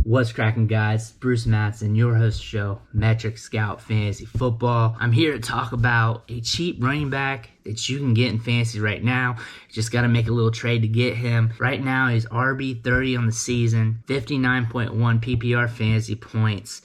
What's cracking, guys? Bruce Matson, your host show, Metric Scout Fantasy Football. I'm here to talk about a cheap running back that you can get in fantasy right now. You just got to make a little trade to get him. Right now, he's RB30 on the season, 59.1 PPR fantasy points.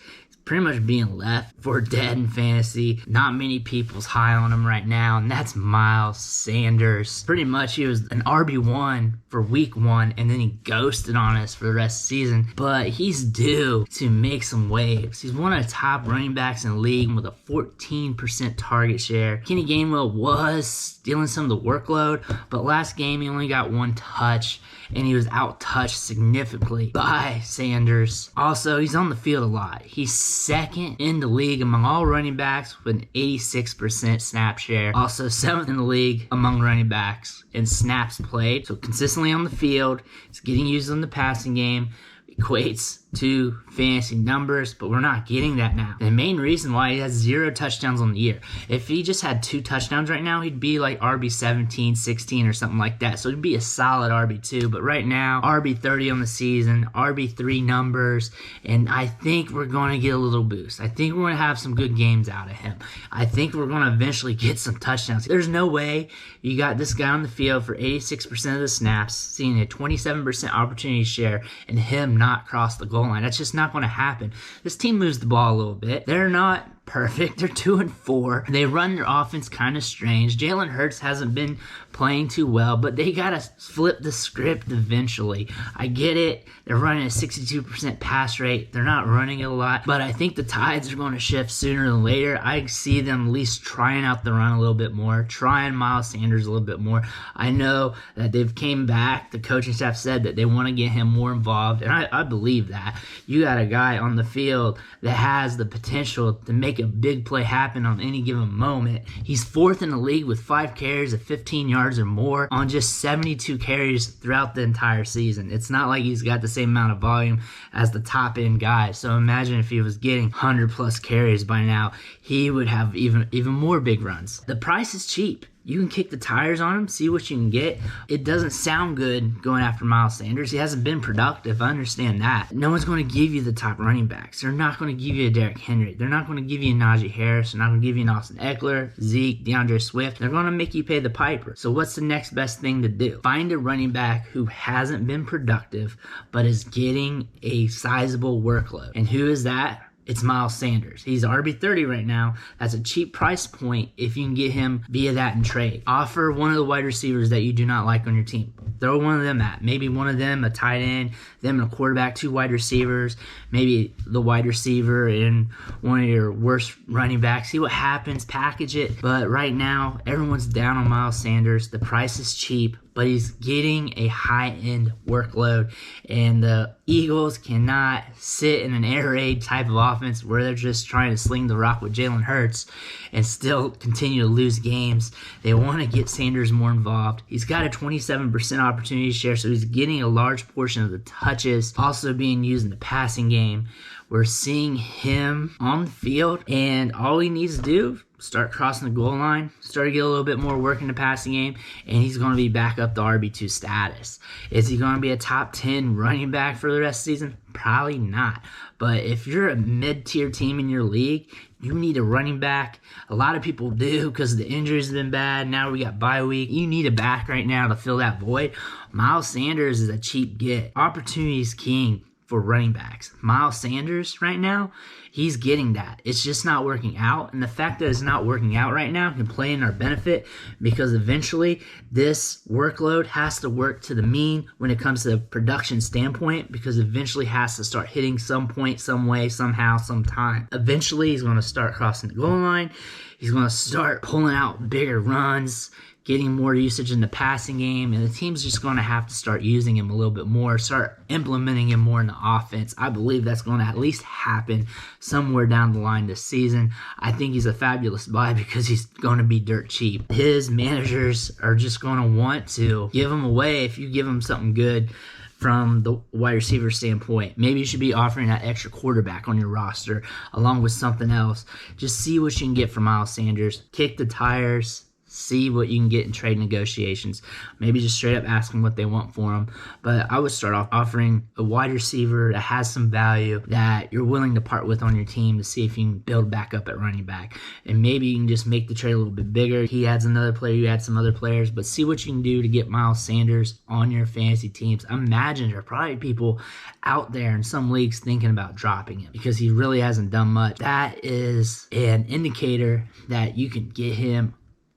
Pretty much being left for dead in fantasy. Not many people's high on him right now, and that's Miles Sanders. Pretty much he was an RB1 for week 1, and then he ghosted on us for the rest of the season. But he's due to make some waves. He's one of the top running backs in the league with a 14% target share. Kenny Gainwell was stealing some of the workload, but last game he only got 1 touch, and he was out-touched significantly by Sanders. Also, he's on the field a lot. He's second in the league among all running backs with an 86% snap share. Also 7th in the league among running backs in snaps played. So consistently on the field. He's getting used in the passing game. Equates to fantasy numbers, but we're not getting that now. And the main reason why he has 0 touchdowns on the year. If he just had 2 touchdowns right now, he'd be like RB17, 16 or something like that. So he'd be a solid RB2, but right now, RB30 on the season, RB3 numbers, and I think we're going to get a little boost. I think we're going to have some good games out of him. I think we're going to eventually get some touchdowns. There's no way you got this guy on the field for 86% of the snaps, seeing a 27% opportunity share, and him not cross the goal line. That's just not going to happen. This team moves the ball a little bit. They're not perfect. They're 2-4. They run their offense kind of strange. Jalen Hurts hasn't been playing too well, but they got to flip the script eventually. I get it. They're running a 62% pass rate. They're not running it a lot, but I think the tides are going to shift sooner than later. I see them at least trying out the run a little bit more, trying Miles Sanders a little bit more. I know that they've came back. The coaching staff said that they want to get him more involved, and I believe that. You got a guy on the field that has the potential to make a big play happen on any given moment. He's 4th in the league with 5 carries of 15 yards or more on just 72 carries throughout the entire season. It's not like he's got the same amount of volume as the top end guys. So imagine if he was getting 100 plus carries by now, he would have even more big runs. The price is cheap. You can kick the tires on him, see what you can get. It doesn't sound good going after Miles Sanders. He hasn't been productive. I understand that. No one's going to give you the top running backs. They're not going to give you a Derrick Henry. They're not going to give you a Najee Harris. They're not going to give you an Austin Eckler, Zeke, DeAndre Swift. They're going to make you pay the piper. So what's the next best thing to do? Find a running back who hasn't been productive but is getting a sizable workload. And who is that? It's Miles Sanders. He's RB30 right now. That's a cheap price point if you can get him via that in trade. Offer one of the wide receivers that you do not like on your team. Throw one of them at. Maybe one of them, a tight end, them and a quarterback, 2 wide receivers, maybe the wide receiver and one of your worst running backs. See what happens. Package it. But right now, everyone's down on Miles Sanders. The price is cheap, but he's getting a high-end workload, and the Eagles cannot sit in an air raid type of offense where they're just trying to sling the rock with Jalen Hurts and still continue to lose games. They want to get Sanders more involved. He's got a 27% opportunity share, so he's getting a large portion of the touches, also being used in the passing game. We're seeing him on the field, and all he needs to do, start crossing the goal line, start to get a little bit more work in the passing game, and he's going to be back up to RB2 status. Is he going to be a top 10 running back for the rest of the season? Probably not. But if you're a mid-tier team in your league, you need a running back. A lot of people do because the injuries have been bad. Now we got bye week. You need a back right now to fill that void. Miles Sanders is a cheap get. Opportunity is king for running backs. Miles Sanders right now, he's getting that. It's just not working out. And the fact that it's not working out right now can play in our benefit because eventually this workload has to work to the mean when it comes to a production standpoint, because eventually has to start hitting some point, some way, somehow, sometime. Eventually he's going to start crossing the goal line. He's going to start pulling out bigger runs, getting more usage in the passing game, and the team's just going to have to start using him a little bit more, start implementing him more in the offense. I believe that's going to at least happen somewhere down the line this season. I think he's a fabulous buy because he's going to be dirt cheap. His managers are just going to want to give him away if you give him something good from the wide receiver standpoint. Maybe you should be offering that extra quarterback on your roster along with something else. Just see what you can get from Miles Sanders. Kick the tires. see what you can get in trade negotiations. Maybe just straight up ask them what they want for them. But I would start off offering a wide receiver that has some value that you're willing to part with on your team to see if you can build back up at running back. And maybe you can just make the trade a little bit bigger. He adds another player, you add some other players, but see what you can do to get Miles Sanders on your fantasy teams. I imagine there are probably people out there in some leagues thinking about dropping him because he really hasn't done much. That is an indicator that you can get him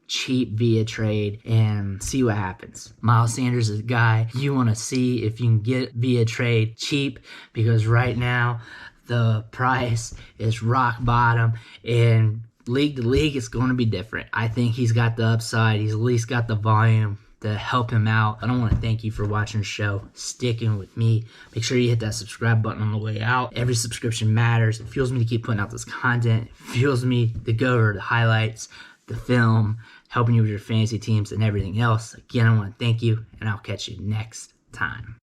cheap via trade and see what happens. Miles Sanders is a guy you want to see if you can get via trade cheap, because right now the price is rock bottom, and league to league it's going to be different. I think he's got the upside. He's at least got the volume to help him out. I don't want to thank you for watching the show, sticking with me. Make sure you hit that subscribe button on the way out. Every subscription matters. It fuels me to keep putting out this content. It fuels me to go over the highlights, the film, helping you with your fantasy teams and everything else. Again, I want to thank you, and I'll catch you next time.